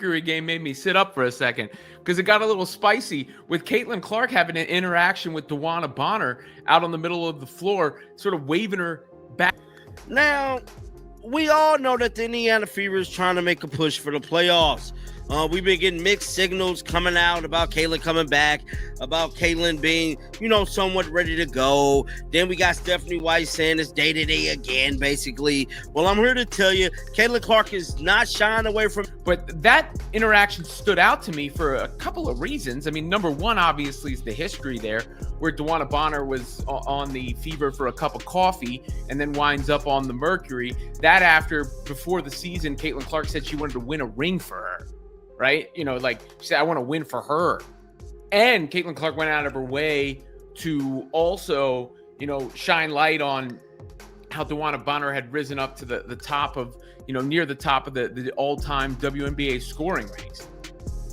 Mercury game made me sit up for a second because it got a little spicy with Caitlin Clark having an interaction with DeWanna Bonner out on the middle of the floor, sort of waving her back. Now, we all know that the Indiana Fever is trying to make a push for the playoffs. We've been getting mixed signals coming out about Caitlin coming back, about Caitlin being, somewhat ready to go. Then we got Stephanie White saying it's day-to-day again, basically. Well, I'm here to tell you, Caitlin Clark is not shying away from... But that interaction stood out to me for a couple of reasons. I mean, number one, obviously, is the history there, where DeWanna Bonner was on the Fever for a cup of coffee and then winds up on the Mercury. Before the season, Caitlin Clark said she wanted to win a ring for her. Right? She said, I want to win for her. And Caitlin Clark went out of her way to also, shine light on how DeWanna Bonner had risen up to the top of, near the top of the all-time WNBA scoring ranks.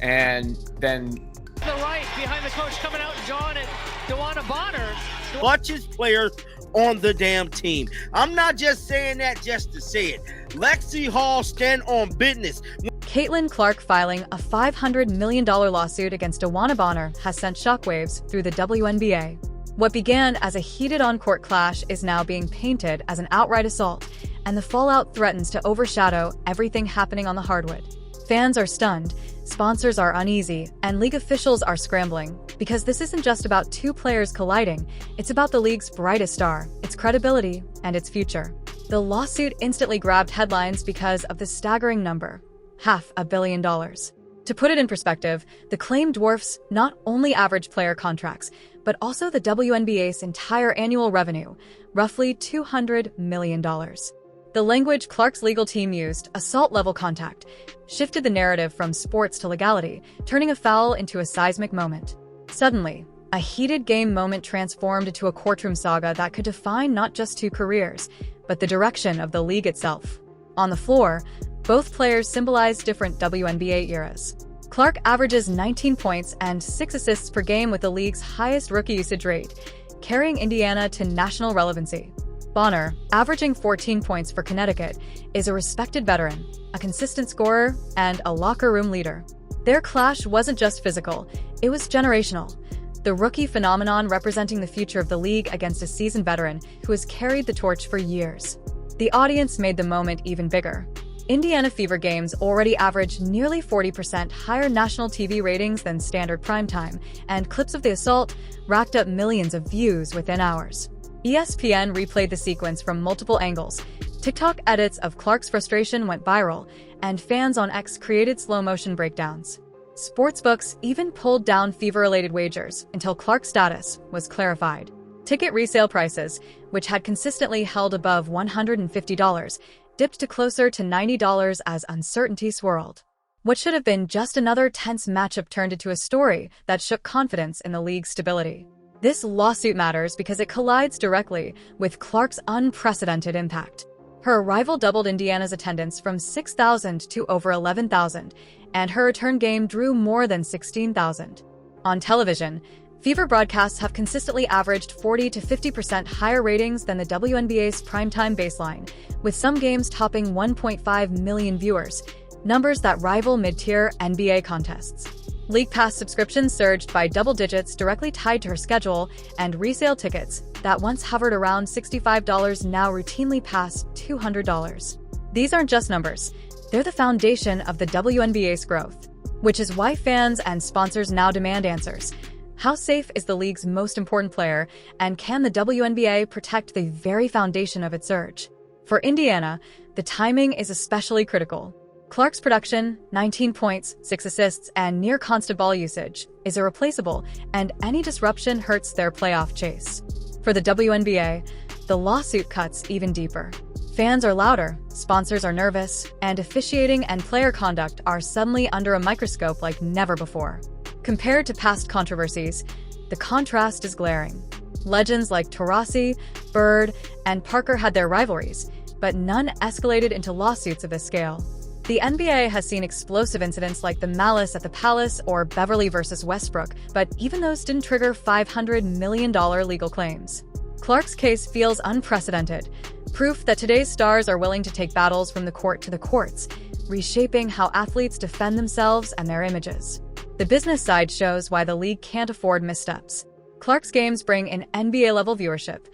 And then... The right, behind the coach, coming out and John and DeWanna Bonner. Clutchest players on the damn team. I'm not just saying that just to say it. Lexi Hall stand on business. Caitlin Clark filing a $500 million lawsuit against DeWanna Bonner has sent shockwaves through the WNBA. What began as a heated on-court clash is now being painted as an outright assault, and the fallout threatens to overshadow everything happening on the hardwood. Fans are stunned, sponsors are uneasy, and league officials are scrambling, because this isn't just about two players colliding, it's about the league's brightest star, its credibility, and its future. The lawsuit instantly grabbed headlines because of the staggering number. $500 million. To put it in perspective, the claim dwarfs not only average player contracts, but also the WNBA's entire annual revenue, roughly $200 million. The language Clark's legal team used, assault-level contact, shifted the narrative from sports to legality, turning a foul into a seismic moment. Suddenly, a heated game moment transformed into a courtroom saga that could define not just two careers, but the direction of the league itself. On the floor, both players symbolize different WNBA eras. Clark averages 19 points and 6 assists per game with the league's highest rookie usage rate, carrying Indiana to national relevancy. Bonner, averaging 14 points for Connecticut, is a respected veteran, a consistent scorer, and a locker room leader. Their clash wasn't just physical, it was generational. The rookie phenomenon representing the future of the league against a seasoned veteran who has carried the torch for years. The audience made the moment even bigger. Indiana Fever games already average nearly 40% higher national TV ratings than standard primetime, and clips of the assault racked up millions of views within hours. ESPN replayed the sequence from multiple angles. TikTok edits of Clark's frustration went viral, and fans on X created slow-motion breakdowns. Sportsbooks even pulled down Fever-related wagers until Clark's status was clarified. Ticket resale prices, which had consistently held above $150, dipped to closer to $90 as uncertainty swirled. What should have been just another tense matchup turned into a story that shook confidence in the league's stability. This lawsuit matters because it collides directly with Clark's unprecedented impact. Her arrival doubled Indiana's attendance from 6,000 to over 11,000, and her return game drew more than 16,000. On television, Fever broadcasts have consistently averaged 40 to 50% higher ratings than the WNBA's primetime baseline, with some games topping 1.5 million viewers, numbers that rival mid-tier NBA contests. League Pass subscriptions surged by double digits directly tied to her schedule, and resale tickets, that once hovered around $65 now routinely pass $200. These aren't just numbers, they're the foundation of the WNBA's growth, which is why fans and sponsors now demand answers. How safe is the league's most important player, and can the WNBA protect the very foundation of its surge? For Indiana, the timing is especially critical. Clark's production, 19 points, 6 assists, and near-constant ball usage, is irreplaceable, and any disruption hurts their playoff chase. For the WNBA, the lawsuit cuts even deeper. Fans are louder, sponsors are nervous, and officiating and player conduct are suddenly under a microscope like never before. Compared to past controversies, the contrast is glaring. Legends like Taurasi, Bird, and Parker had their rivalries, but none escalated into lawsuits of this scale. The NBA has seen explosive incidents like the Malice at the Palace or Beverly versus Westbrook, but even those didn't trigger $500 million legal claims. Clark's case feels unprecedented, Proof that today's stars are willing to take battles from the court to the courts, reshaping how athletes defend themselves and their images. The business side shows why the league can't afford missteps. Clark's games bring in NBA-level viewership,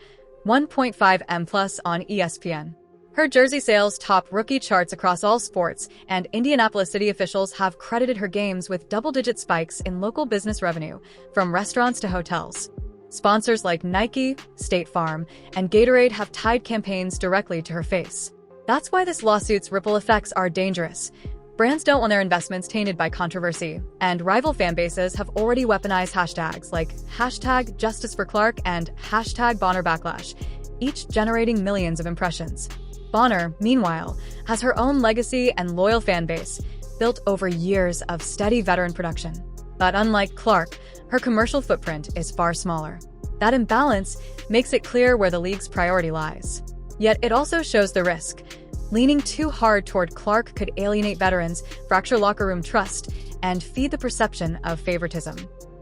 1.5 M+ on ESPN. Her jersey sales top rookie charts across all sports, and Indianapolis city officials have credited her games with double-digit spikes in local business revenue, from restaurants to hotels. Sponsors like Nike, State Farm, and Gatorade have tied campaigns directly to her face. That's why this lawsuit's ripple effects are dangerous. Brands don't want their investments tainted by controversy, and rival fan bases have already weaponized hashtags like #JusticeForClark and #BonnerBacklash, each generating millions of impressions. Bonner, meanwhile, has her own legacy and loyal fan base, built over years of steady veteran production. But unlike Clark, her commercial footprint is far smaller. That imbalance makes it clear where the league's priority lies. Yet it also shows the risk. Leaning too hard toward Clark could alienate veterans, fracture locker room trust, and feed the perception of favoritism.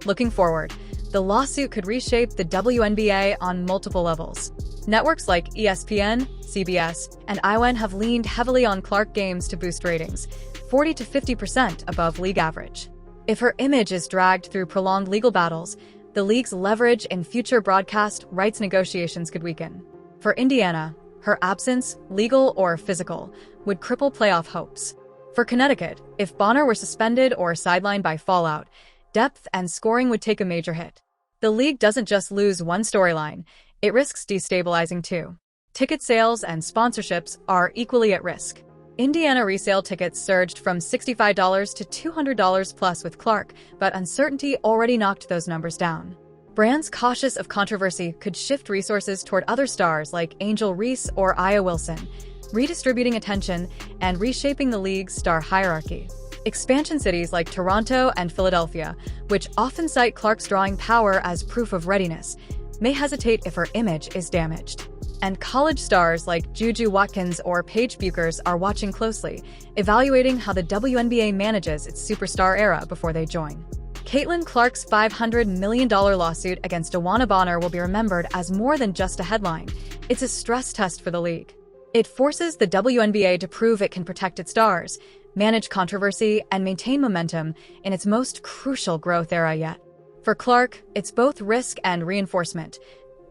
Looking forward, the lawsuit could reshape the WNBA on multiple levels. Networks like ESPN, CBS, and IWN have leaned heavily on Clark games to boost ratings, 40 to 50% above league average. If her image is dragged through prolonged legal battles, the league's leverage in future broadcast rights negotiations could weaken. For Indiana, her absence, legal or physical, would cripple playoff hopes. For Connecticut, if Bonner were suspended or sidelined by fallout, depth and scoring would take a major hit. The league doesn't just lose one storyline, it risks destabilizing two. Ticket sales and sponsorships are equally at risk. Indiana resale tickets surged from $65 to $200 plus with Clark, but uncertainty already knocked those numbers down. Brands cautious of controversy could shift resources toward other stars like Angel Reese or Aya Wilson, redistributing attention and reshaping the league's star hierarchy. Expansion cities like Toronto and Philadelphia, which often cite Clark's drawing power as proof of readiness, may hesitate if her image is damaged. And college stars like Juju Watkins or Paige Bueckers are watching closely, evaluating how the WNBA manages its superstar era before they join. Caitlin Clark's $500 million lawsuit against DeWanna Bonner will be remembered as more than just a headline. It's a stress test for the league. It forces the WNBA to prove it can protect its stars, manage controversy, and maintain momentum in its most crucial growth era yet. For Clark, it's both risk and reinforcement.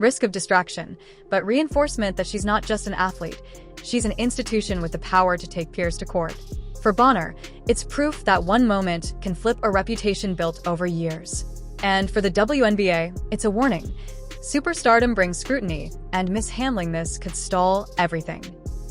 Risk of distraction, but reinforcement that she's not just an athlete, she's an institution with the power to take peers to court. For Bonner, it's proof that one moment can flip a reputation built over years. And for the WNBA, it's a warning. Superstardom brings scrutiny, and mishandling this could stall everything.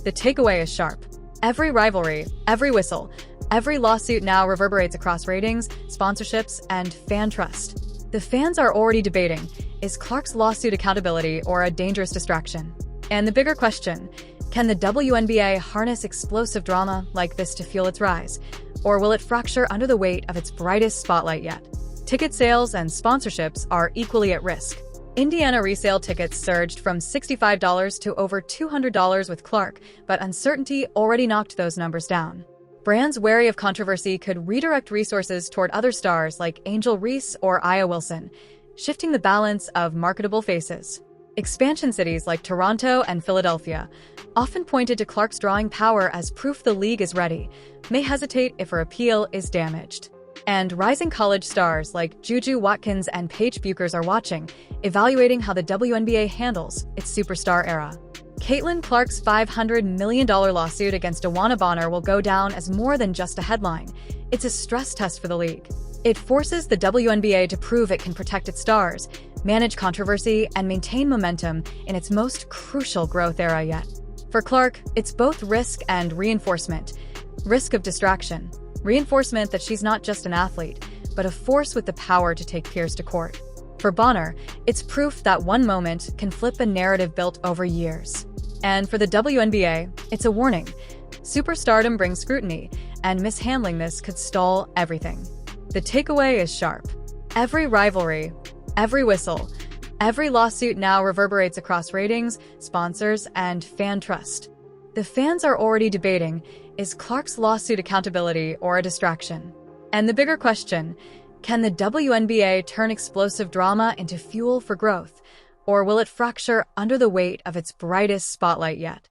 The takeaway is sharp. Every rivalry, every whistle, every lawsuit now reverberates across ratings, sponsorships, and fan trust. The fans are already debating, is Clark's lawsuit accountability or a dangerous distraction? And the bigger question, can the WNBA harness explosive drama like this to fuel its rise? Or will it fracture under the weight of its brightest spotlight yet? Ticket sales and sponsorships are equally at risk. Indiana resale tickets surged from $65 to over $200 with Clark, but uncertainty already knocked those numbers down. Brands wary of controversy could redirect resources toward other stars like Angel Reese or Aya Wilson, shifting the balance of marketable faces. Expansion cities like Toronto and Philadelphia, often pointed to Clark's drawing power as proof the league is ready, may hesitate if her appeal is damaged. And rising college stars like Juju Watkins and Paige Bueckers are watching, evaluating how the WNBA handles its superstar era. Caitlin Clark's $500 million lawsuit against DeWanna Bonner will go down as more than just a headline. It's a stress test for the league. It forces the WNBA to prove it can protect its stars, manage controversy, and maintain momentum in its most crucial growth era yet. For Clark, it's both risk and reinforcement. Risk of distraction. Reinforcement that she's not just an athlete, but a force with the power to take peers to court. For Bonner, it's proof that one moment can flip a narrative built over years. And for the WNBA, it's a warning. Superstardom brings scrutiny, and mishandling this could stall everything. The takeaway is sharp. Every rivalry, every whistle, every lawsuit now reverberates across ratings, sponsors, and fan trust. The fans are already debating, is Clark's lawsuit accountability or a distraction? And the bigger question, can the WNBA turn explosive drama into fuel for growth, or will it fracture under the weight of its brightest spotlight yet?